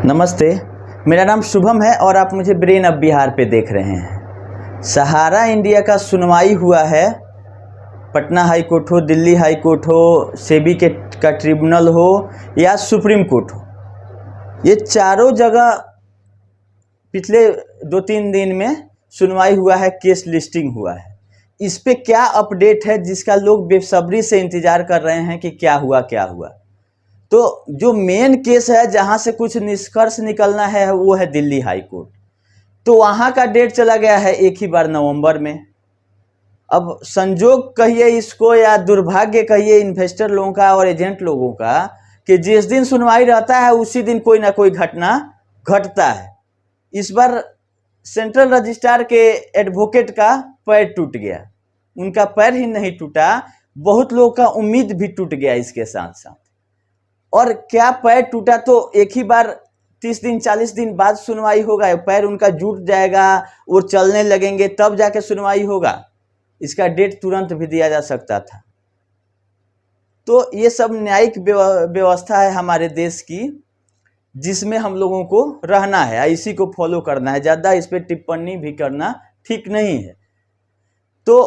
नमस्ते, मेरा नाम शुभम है और आप मुझे ब्रेन ऑफ बिहार पे देख रहे हैं। सहारा इंडिया का सुनवाई हुआ है। पटना हाई कोर्ट हो, दिल्ली हाई कोर्ट हो, सेबी का ट्रिब्यूनल हो या सुप्रीम कोर्ट हो, ये चारों जगह पिछले 2-3 दिन में सुनवाई हुआ है, केस लिस्टिंग हुआ है। इस पे क्या अपडेट है जिसका लोग बेसब्री से इंतज़ार कर रहे हैं कि क्या हुआ क्या हुआ। तो जो मेन केस है जहां से कुछ निष्कर्ष निकलना है वो है दिल्ली हाई कोर्ट। तो वहां का डेट चला गया है एक ही बार नवंबर में। अब संजोग कहिए इसको या दुर्भाग्य कहिए इन्वेस्टर लोगों का और एजेंट लोगों का कि जिस दिन सुनवाई रहता है उसी दिन कोई ना कोई घटना घटता है। इस बार सेंट्रल रजिस्ट्रार के एडवोकेट का पैर टूट गया। उनका पैर ही नहीं टूटा, बहुत लोगों का उम्मीद भी टूट गया इसके साथ साथ। और क्या पैर टूटा तो एक ही बार 30 दिन 40 दिन बाद सुनवाई होगा, पैर उनका जुट जाएगा, वो चलने लगेंगे तब जाके सुनवाई होगा। इसका डेट तुरंत भी दिया जा सकता था। तो ये सब न्यायिक व्यवस्था है हमारे देश की, जिसमें हम लोगों को रहना है, इसी को फॉलो करना है। ज़्यादा इस पर टिप्पणी भी करना ठीक नहीं है। तो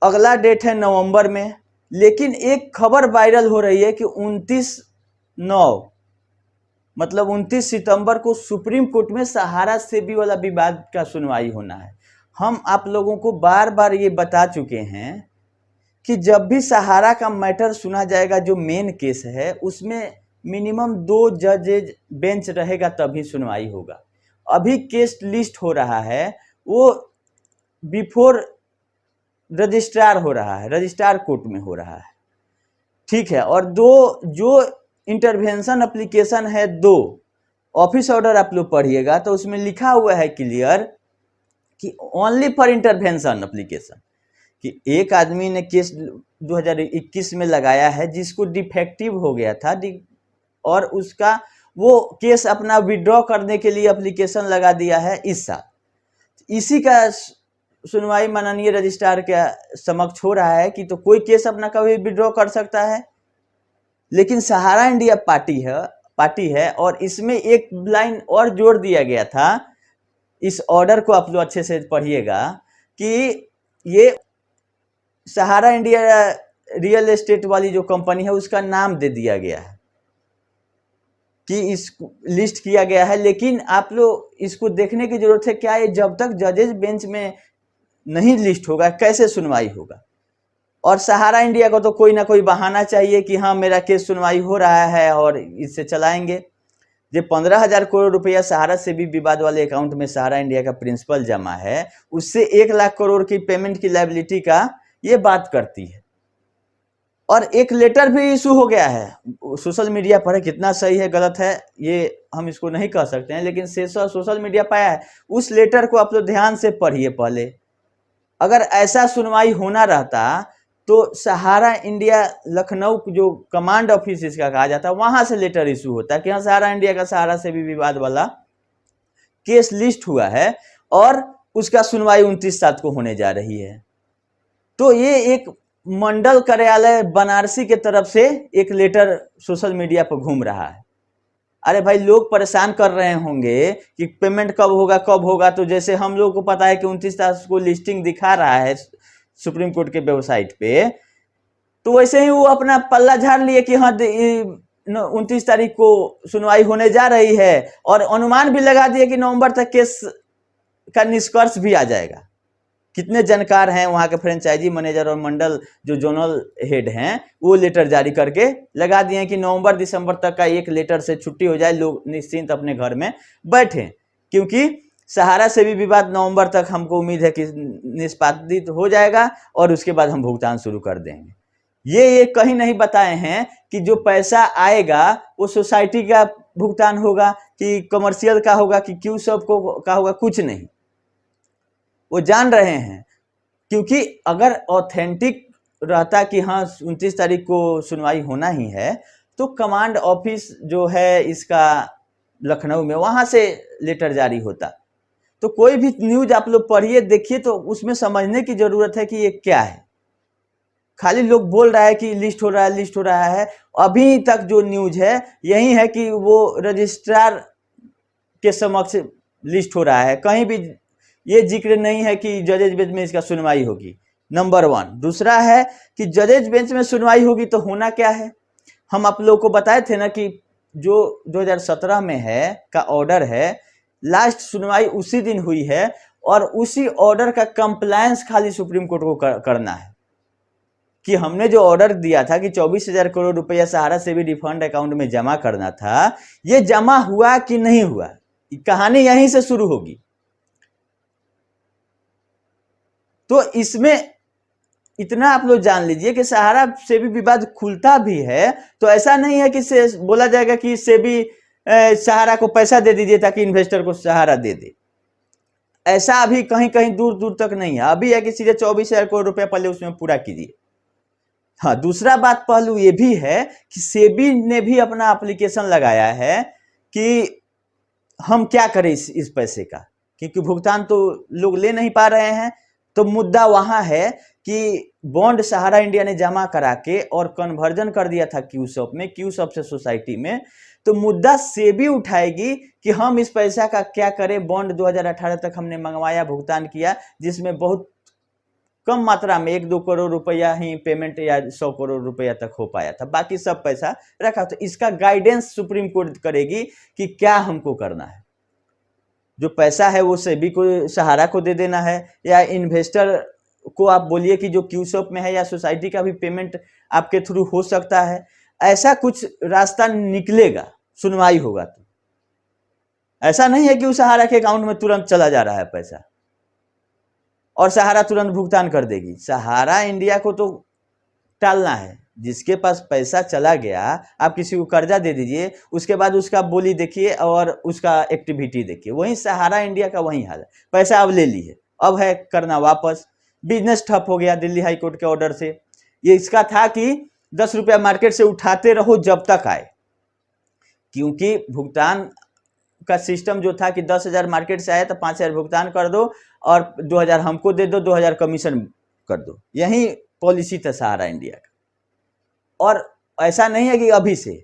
अगला डेट है नवंबर में, लेकिन एक खबर वायरल हो रही है कि 29 सितंबर को सुप्रीम कोर्ट में सहारा सेबी वाला विवाद का सुनवाई होना है। हम आप लोगों को बार बार ये बता चुके हैं कि जब भी सहारा का मैटर सुना जाएगा, जो मेन केस है, उसमें मिनिमम 2 जजेज बेंच रहेगा तभी सुनवाई होगा। अभी केस लिस्ट हो रहा है वो बिफोर रजिस्ट्रार हो रहा है, रजिस्ट्रार कोर्ट में हो रहा है, ठीक है। और 2 जो इंटरवेंशन एप्लीकेशन है, 2 ऑफिस ऑर्डर आप लोग पढ़िएगा तो उसमें लिखा हुआ है क्लियर कि ओनली फॉर इंटरवेंशन एप्लीकेशन, कि एक आदमी ने केस 2021 में लगाया है जिसको डिफेक्टिव हो गया था और उसका वो केस अपना विड्रॉ करने के लिए एप्लीकेशन लगा दिया है इस साल। इसी का सुनवाई माननीय रजिस्ट्रार के समक्ष हो रहा है कि तो कोई केस अपना कभी विड्रॉ कर सकता है। लेकिन सहारा इंडिया पार्टी है और इसमें एक लाइन और जोड़ दिया गया था। इस ऑर्डर को आप लोग अच्छे से पढ़िएगा कि ये सहारा इंडिया रियल एस्टेट वाली जो कंपनी है उसका नाम दे दिया गया है कि इस लिस्ट किया गया है। लेकिन आप लोग इसको देखने की जरूरत है, क्या ये जब तक जजेज बेंच में नहीं लिस्ट होगा कैसे सुनवाई होगा। और सहारा इंडिया को तो कोई ना कोई बहाना चाहिए कि हाँ मेरा केस सुनवाई हो रहा है और इससे चलाएंगे। जो 15,000 करोड़ रुपया सहारा से भी विवाद वाले अकाउंट में सहारा इंडिया का प्रिंसिपल जमा है, उससे 1 लाख करोड़ की पेमेंट की लायबिलिटी का ये बात करती है। और एक लेटर भी इशू हो गया है, सोशल मीडिया पर है, कितना सही है गलत है ये हम इसको नहीं कह सकते हैं, लेकिन सोशल मीडिया पाया है। उस लेटर को आप लोग ध्यान से पढ़िए पहले। अगर ऐसा सुनवाई होना रहता तो सहारा इंडिया लखनऊ जो कमांड ऑफिस इसका कहा जाता है वहां से लेटर इशू होता है कि हाँ सहारा इंडिया का सहारा से भी विवाद वाला केस लिस्ट हुआ है और उसका सुनवाई 29/7 को होने जा रही है। तो ये एक मंडल कार्यालय बनारसी के तरफ से एक लेटर सोशल मीडिया पर घूम रहा है। अरे भाई, लोग परेशान कर रहे होंगे कि पेमेंट कब होगा। तो जैसे हम लोग को पता है कि 29 को लिस्टिंग दिखा रहा है सुप्रीम कोर्ट के वेबसाइट पे, तो वैसे ही वो अपना पल्ला झाड़ लिए कि हाँ 29 तारीख को सुनवाई होने जा रही है और अनुमान भी लगा दिए कि नवंबर तक केस का निष्कर्ष भी आ जाएगा। कितने जानकार हैं वहाँ के फ्रेंचाइजी मैनेजर और मंडल जो जोनल हेड हैं, वो लेटर जारी करके लगा दिए कि नवंबर दिसंबर तक का एक लेटर से छुट्टी हो जाए, लोग निश्चिंत अपने घर में बैठें। क्योंकि सहारा से भी विवाद नवंबर तक हमको उम्मीद है कि निष्पादित हो जाएगा और उसके बाद हम भुगतान शुरू कर देंगे। ये कहीं नहीं बताए हैं कि जो पैसा आएगा वो सोसाइटी का भुगतान होगा कि कमर्शियल का होगा कि क्यू सब का होगा, कुछ नहीं। वो जान रहे हैं, क्योंकि अगर ऑथेंटिक रहता कि हाँ 29 तारीख को सुनवाई होना ही है तो कमांड ऑफिस जो है इसका लखनऊ में, वहाँ से लेटर जारी होता। तो कोई भी न्यूज आप लोग पढ़िए देखिए तो उसमें समझने की जरूरत है कि ये क्या है। खाली लोग बोल रहा है कि लिस्ट हो रहा है। अभी तक जो न्यूज है यही है कि वो रजिस्ट्रार के समक्ष लिस्ट हो रहा है, कहीं भी ये जिक्र नहीं है कि जजेज बेंच में इसका सुनवाई होगी, नंबर 1। दूसरा है कि जजेज बेंच में सुनवाई होगी तो होना क्या है, हम आप लोगों को बताए थे ना कि जो 2017 में है का ऑर्डर है, लास्ट सुनवाई उसी दिन हुई है और उसी ऑर्डर का कंप्लायंस खाली सुप्रीम कोर्ट को करना है कि हमने जो ऑर्डर दिया था कि 24,000 करोड़ रुपया सहारा से भी रिफंड अकाउंट में जमा करना था, ये जमा हुआ कि नहीं हुआ, कहानी यहीं से शुरू होगी। तो इसमें इतना आप लोग जान लीजिए कि सहारा से भी विवाद खुलता भी है तो ऐसा नहीं है कि से बोला जाएगा कि इससे भी सहारा को पैसा दे दीजिए ताकि इन्वेस्टर को सहारा दे दे, ऐसा अभी कहीं कहीं दूर दूर तक नहीं है। अभी है कि सीधे 24,000 करोड़ रुपया पहले उसमें पूरा कीजिए। हाँ, दूसरा बात पहलू ये भी है कि सेबी ने भी अपना एप्लीकेशन लगाया है कि हम क्या करें इस पैसे का, क्योंकि भुगतान तो लोग ले नहीं पा रहे हैं। तो मुद्दा वहां है कि बॉन्ड सहारा इंडिया ने जमा करा के और कन्वर्जन कर दिया था क्यूसॉप में, क्यूसॉप से सोसाइटी में। तो मुद्दा सेबी उठाएगी कि हम इस पैसा का क्या करें, बॉन्ड 2018 तक हमने मंगवाया, भुगतान किया, जिसमें बहुत कम मात्रा में 1-2 करोड़ रुपया ही पेमेंट या 100 करोड़ रुपया तक हो पाया था, बाकी सब पैसा रखा। तो इसका गाइडेंस सुप्रीम कोर्ट करेगी कि क्या हमको करना है, जो पैसा है वो सेबी को सहारा को दे देना है या इन्वेस्टर को आप बोलिए कि जो क्यूसॉप में है या सोसाइटी का भी पेमेंट आपके थ्रू हो सकता है, ऐसा कुछ रास्ता निकलेगा, सुनवाई होगा। तो ऐसा नहीं है कि उस सहारा के अकाउंट में तुरंत चला जा रहा है पैसा और सहारा तुरंत भुगतान कर देगी। सहारा इंडिया को तो टालना है, जिसके पास पैसा चला गया, आप किसी को कर्जा दे दीजिए, उसके बाद उसका बोली देखिए और उसका एक्टिविटी देखिए, वही सहारा इंडिया का वही हाल है। पैसा अब ले ली है, अब है करना वापस, बिजनेस ठप हो गया दिल्ली हाई कोर्ट के ऑर्डर से। ये इसका था कि 10 रुपया मार्केट से उठाते रहो जब तक आए, क्योंकि भुगतान का सिस्टम जो था कि 10,000 मार्केट से आया तो 5,000 भुगतान कर दो और 2,000 हमको दे दो, 2,000 कमीशन कर दो, यही पॉलिसी था सहारा इंडिया का। और ऐसा नहीं है कि अभी से,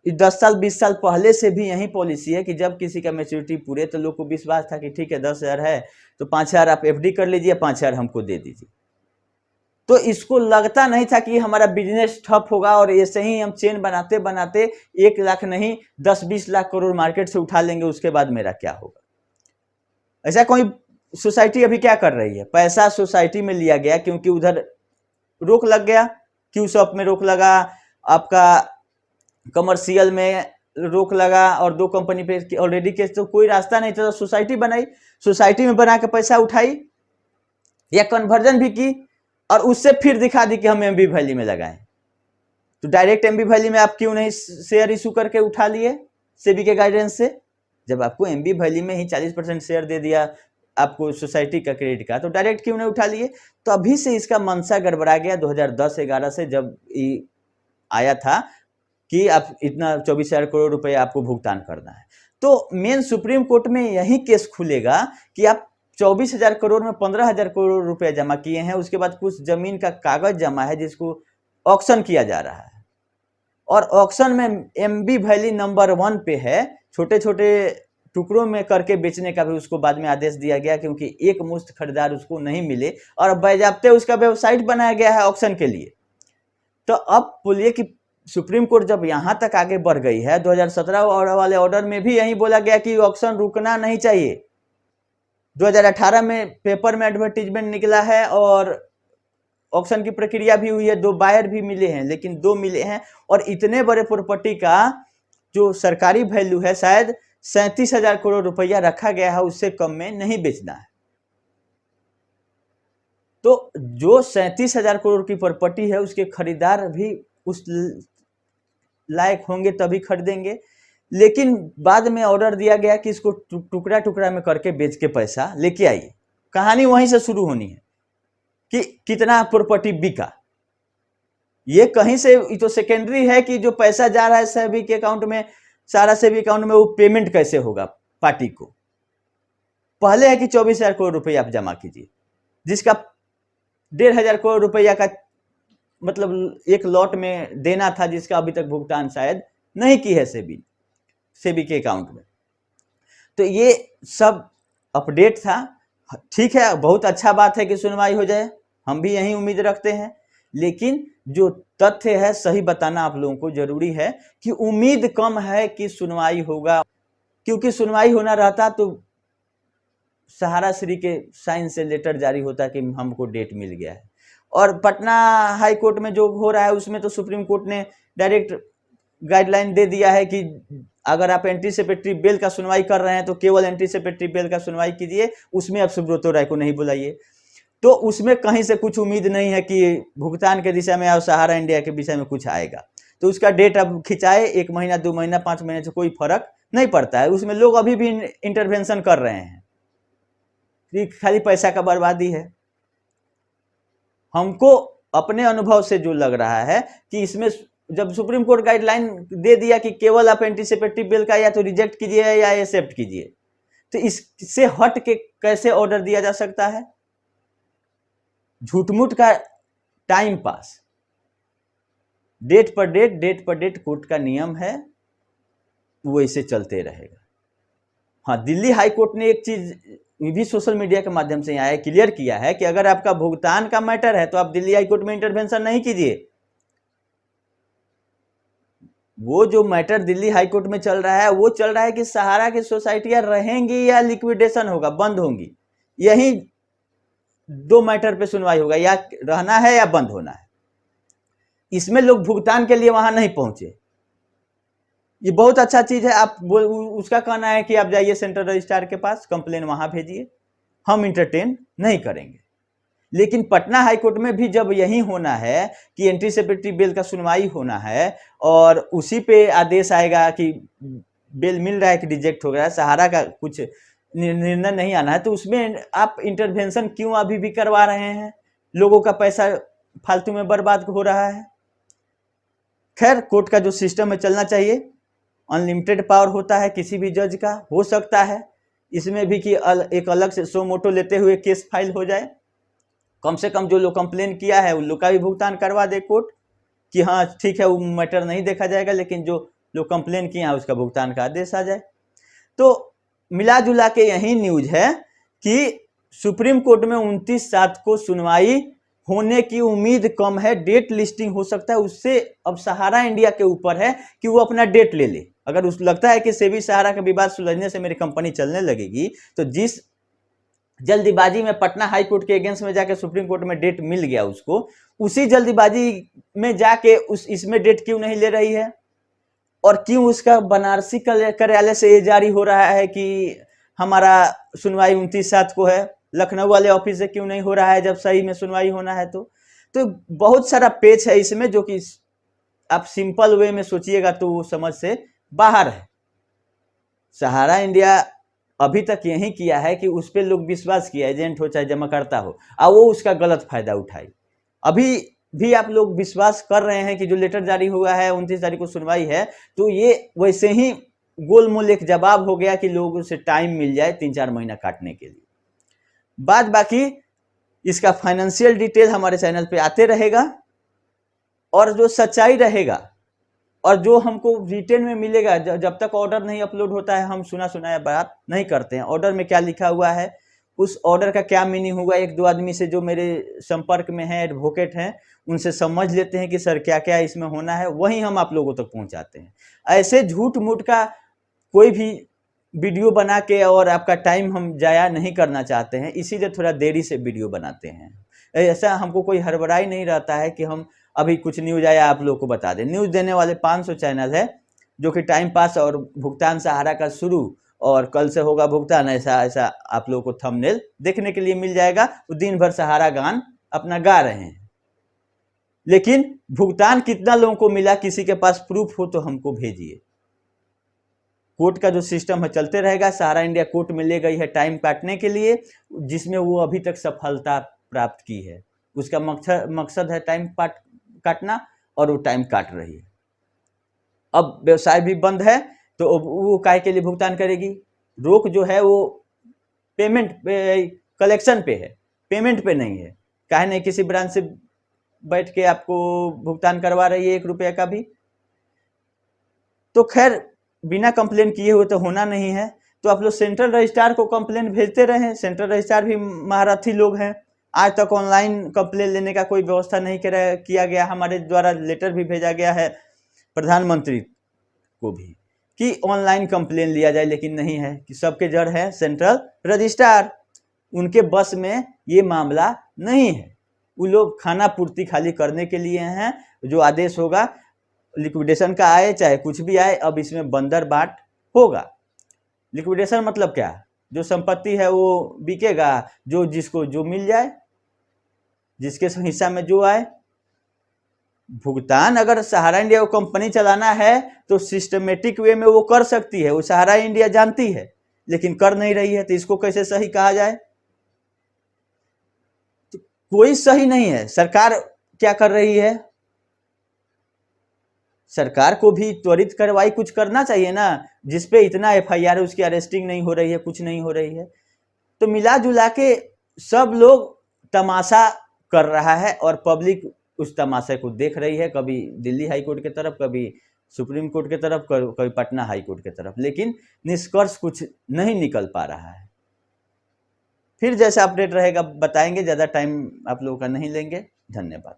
10 साल 20 साल पहले से भी यही पॉलिसी है कि जब किसी का मैच्योरिटी पूरे तो लोग को विश्वास था कि ठीक है 10,000 है तो 5,000 आप एफडी कर लीजिए, 5,000 हमको दे दीजिए। तो इसको लगता नहीं था कि हमारा बिजनेस ठप होगा और ऐसे ही हम चेन बनाते बनाते 1 लाख नहीं 10-20 लाख करोड़ मार्केट से उठा लेंगे, उसके बाद मेरा क्या होगा। ऐसा कोई सोसाइटी अभी क्या कर रही है, पैसा सोसाइटी में लिया गया क्योंकि उधर रोक लग गया, क्यूसॉप में रोक लगा, आपका कमर्शियल में रोक लगा और 2 कंपनी पे ऑलरेडी केस, तो कोई रास्ता नहीं था। तो सोसाइटी बनाई, सोसाइटी में बना के पैसा उठाई या कन्वर्जन भी की और उससे फिर दिखा दी कि हम एमबी वैली में लगाएं। तो डायरेक्ट एमबी वैली में आप क्यों नहीं शेयर इशू करके उठा लिए सेबी के गाइडेंस से, जब आपको एमबी वैली में ही 40% शेयर दे दिया आपको सोसाइटी का क्रेडिट का, तो डायरेक्ट क्यों नहीं उठा लिए। तो अभी से इसका मनसा गड़बड़ा गया 2010-11 से, जब आया था कि आप इतना 24,000 करोड़ रुपए आपको भुगतान करना है। तो मेन सुप्रीम कोर्ट में यही केस खुलेगा कि आप 24,000 करोड़ में 15,000 करोड़ रुपए जमा किए हैं, उसके बाद कुछ जमीन का कागज जमा है जिसको ऑक्शन किया जा रहा है और ऑक्शन में एमबी वैली नंबर 1 पे है, छोटे छोटे टुकड़ों में करके बेचने का भी उसको बाद में आदेश दिया गया क्योंकि एक मुश्त खरीदार उसको नहीं मिले और बाज़ाब्ते उसका वेबसाइट बनाया गया है ऑक्शन के लिए। तो अब बोलिए कि सुप्रीम कोर्ट जब यहाँ तक आगे बढ़ गई है, 2017 वाले ऑर्डर में भी यही बोला गया कि ऑक्शन रुकना नहीं चाहिए। 2018 में पेपर में एडवर्टीजमेंट निकला है और ऑक्शन की प्रक्रिया भी हुई है, 2 बायर भी मिले हैं, लेकिन 2 मिले हैं और इतने बड़े प्रॉपर्टी का जो सरकारी वैल्यू है शायद 37,000 करोड़ रुपया रखा गया है, उससे कम में नहीं बेचना है। तो जो 37,000 करोड़ की प्रॉपर्टी है उसके खरीदार भी उस लायक होंगे तभी खरीदेंगे, लेकिन बाद में ऑर्डर दिया गया कि इसको टुकड़ा टुकड़ा में करके बेच के पैसा लेके आइए। कहानी वहीं से शुरू होनी है कि कितना प्रॉपर्टी बिका। ये कहीं से तो सेकेंडरी है कि जो पैसा जा रहा है सेबी के अकाउंट में, सारा सेबी अकाउंट में, वो पेमेंट कैसे होगा पार्टी को। पहले है कि 24,000 करोड़ रुपया आप जमा कीजिए, जिसका 1,500 करोड़ रुपया का मतलब एक लॉट में देना था, जिसका अभी तक भुगतान शायद नहीं की है सेबी के अकाउंट में। तो ये सब अपडेट था। ठीक है, बहुत अच्छा बात है कि सुनवाई हो जाए, हम भी यही उम्मीद रखते हैं, लेकिन जो तथ्य है सही बताना आप लोगों को जरूरी है कि उम्मीद कम है कि सुनवाई होगा, क्योंकि सुनवाई होना रहता तो सहारा श्री के साइन से लेटर जारी होता कि हमको डेट मिल गया है। और पटना हाई कोर्ट में जो हो रहा है उसमें तो सुप्रीम कोर्ट ने डायरेक्ट गाइडलाइन दे दिया है कि अगर आप एंटीसिपेटरी बेल का सुनवाई कर रहे हैं तो केवल एंटीसिपेटरी बेल का सुनवाई कीजिए, उसमें आप सुब्रतो राय को नहीं बुलाइए। तो उसमें कहीं से कुछ उम्मीद नहीं है कि भुगतान के दिशा में और सहारा इंडिया के विषय में कुछ आएगा। तो उसका डेट अब खिंचाए, 1 महीना 2 महीना 5 महीने से कोई फर्क नहीं पड़ता है। उसमें लोग अभी भी इंटरवेंशन कर रहे हैं, खाली पैसा का बर्बादी है। हमको अपने अनुभव से जो लग रहा है कि इसमें जब सुप्रीम कोर्ट गाइडलाइन दे दिया कि केवल आप एंटीसिपेटरी बिल का या तो रिजेक्ट कीजिए या एक्सेप्ट कीजिए, तो इससे हट के कैसे ऑर्डर दिया जा सकता है? झूठमूठ का टाइम पास, डेट पर डेट कोर्ट का नियम है, वो ऐसे चलते रहेगा। हाँ, दिल्ली हाई कोर्ट ने एक चीज भी सोशल मीडिया के माध्यम से यहाँ क्लियर किया है कि अगर आपका भुगतान का मैटर है तो आप दिल्ली हाई कोर्ट में इंटरवेंशन नहीं कीजिए। वो जो मैटर दिल्ली हाई कोर्ट में चल रहा है वो चल रहा है कि सहारा की सोसाइटियां रहेंगी या लिक्विडेशन होगा, बंद होंगी। यही 2 मैटर पे सुनवाई होगा, या रहना है या बंद होना है। इसमें लोग भुगतान के लिए वहां नहीं पहुंचे, ये बहुत अच्छा चीज है। आप उसका कहना है कि आप जाइए सेंट्रल रजिस्ट्रार के पास, कंप्लेन वहां भेजिए, हम इंटरटेन नहीं करेंगे। लेकिन पटना हाई कोर्ट में भी जब यही होना है कि एंटीसिपेटरी बेल का सुनवाई होना है और उसी पे आदेश आएगा कि बेल मिल रहा है कि रिजेक्ट हो गया है, सहारा का कुछ निर्णय नहीं आना है, तो उसमें आप इंटरवेंशन क्यों अभी भी करवा रहे हैं? लोगों का पैसा फालतू में बर्बाद हो रहा है। खैर, कोर्ट का जो सिस्टम है चलना चाहिए। अनलिमिटेड पावर होता है किसी भी जज का, हो सकता है इसमें भी कि एक अलग से सो मोटो लेते हुए केस फाइल हो जाए। कम से कम जो लोग कंप्लेन किया है उन लोग का भी भुगतान करवा दे कोर्ट, कि हाँ ठीक है वो मैटर नहीं देखा जाएगा, लेकिन जो लोग कंप्लेन किए हैं उसका भुगतान का आदेश आ जाए। तो मिला जुला के यही न्यूज है कि सुप्रीम कोर्ट में 29/7 को सुनवाई होने की उम्मीद कम है। डेट लिस्टिंग हो सकता है, उससे अब सहारा इंडिया के ऊपर है कि वो अपना डेट ले ले। अगर उस लगता है कि सेबी सहारा का विवाद सुलझने से मेरी कंपनी चलने लगेगी, तो जिस जल्दीबाजी में पटना हाई कोर्ट के अगेंस्ट में जाके सुप्रीम कोर्ट में डेट मिल गया उसको, उसी जल्दीबाजी में जाके इसमें डेट क्यों नहीं ले रही है? और क्यों उसका बनारसी कार्यालय से ये जारी हो रहा है कि हमारा सुनवाई 29/7 को है, लखनऊ वाले ऑफिस से क्यों नहीं हो रहा है जब सही में सुनवाई होना है? तो बहुत सारा पेच है इसमें, जो कि आप सिंपल वे में सोचिएगा तो वो समझ से बाहर है। सहारा इंडिया अभी तक यही किया है कि उस पर लोग विश्वास किया, एजेंट हो चाहे जमाकर्ता हो, और वो उसका गलत फायदा उठाई। अभी भी आप लोग विश्वास कर रहे हैं कि जो लेटर जारी हुआ है 29 तारीख को सुनवाई है, तो ये वैसे ही गोलमोल एक जवाब हो गया कि लोगों से टाइम मिल जाए 3-4 महीना काटने के लिए। बाद बाकी इसका फाइनेंशियल डिटेल हमारे चैनल पे आते रहेगा, और जो सच्चाई रहेगा और जो हमको रिटेन में मिलेगा, जब तक ऑर्डर नहीं अपलोड होता है हम सुना सुनाया बात नहीं करते हैं। ऑर्डर में क्या लिखा हुआ है, उस ऑर्डर का क्या मीनिंग होगा, 1-2 आदमी से जो मेरे संपर्क में हैं, एडवोकेट हैं, उनसे समझ लेते हैं कि सर क्या क्या इसमें होना है, वही हम आप लोगों तक पहुंचाते हैं। ऐसे झूठ मूठ का कोई भी वीडियो बना के और आपका टाइम हम जाया नहीं करना चाहते हैं, इसीलिए थोड़ा देरी से वीडियो बनाते हैं। ऐसा हमको कोई हड़बड़ाई नहीं रहता है कि हम अभी कुछ न्यूज आया आप लोग को बता दें। न्यूज देने वाले 500 चैनल है, जो कि टाइम पास और भुगतान सहारा का शुरू और कल से होगा भुगतान, ऐसा ऐसा आप लोगों को थंबनेल देखने के लिए मिल जाएगा। वो दिन भर सहारा गान अपना गा रहे हैं, लेकिन भुगतान कितना लोगों को मिला, किसी के पास प्रूफ हो तो हमको भेजिए। कोर्ट का जो सिस्टम है चलते रहेगा। सहारा इंडिया कोर्ट में ले गई है टाइम काटने के लिए, जिसमें वो अभी तक सफलता प्राप्त की है। उसका मकसद है टाइम काटना, और वो टाइम काट रही है। अब व्यवसाय भी बंद है तो वो काय के लिए भुगतान करेगी? रोक जो है वो पेमेंट पे, कलेक्शन पे है, पेमेंट पे नहीं है। काहे नहीं किसी ब्रांच से बैठ के आपको भुगतान करवा रही है 1 रुपया का भी? तो खैर, बिना कंप्लेन किए हुए तो होना नहीं है। तो आप लोग सेंट्रल रजिस्ट्रार को कंप्लेन भेजते रहे। सेंट्रल रजिस्ट्रार भी महारथी लोग हैं। आज तक ऑनलाइन कंप्लेन लेने का कोई व्यवस्था नहीं किया गया। हमारे द्वारा लेटर भी भेजा गया है प्रधानमंत्री को भी कि ऑनलाइन कंप्लेन लिया जाए, लेकिन नहीं है कि सबके जड़ है सेंट्रल रजिस्ट्रार। उनके बस में ये मामला नहीं है। वो लोग खाना पूर्ति खाली करने के लिए हैं। जो आदेश होगा लिक्विडेशन का आए चाहे कुछ भी आए, अब इसमें बंदर बाट होगा। लिक्विडेशन मतलब क्या? जो संपत्ति है वो बिकेगा, जो जिसको जो मिल जाए, जिसके हिस्सा में जो आए। भुगतान अगर सहारा इंडिया को कंपनी चलाना है तो सिस्टमेटिक वे में वो कर सकती है, वो सहारा इंडिया जानती है, लेकिन कर नहीं रही है। तो इसको कैसे सही कहा जाए? तो कोई सही नहीं है। सरकार क्या कर रही है? सरकार को भी त्वरित कार्रवाई कुछ करना चाहिए ना। जिसपे इतना एफआईआर है उसकी अरेस्टिंग नहीं हो रही है, कुछ नहीं हो रही है। तो मिला जुला के सब लोग तमाशा कर रहा है और पब्लिक उस तमाशे को देख रही है, कभी दिल्ली हाई कोर्ट की तरफ, कभी सुप्रीम कोर्ट की तरफ, कभी पटना हाई कोर्ट की तरफ, लेकिन निष्कर्ष कुछ नहीं निकल पा रहा है। फिर जैसा अपडेट रहेगा बताएंगे, ज़्यादा टाइम आप लोगों का नहीं लेंगे। धन्यवाद।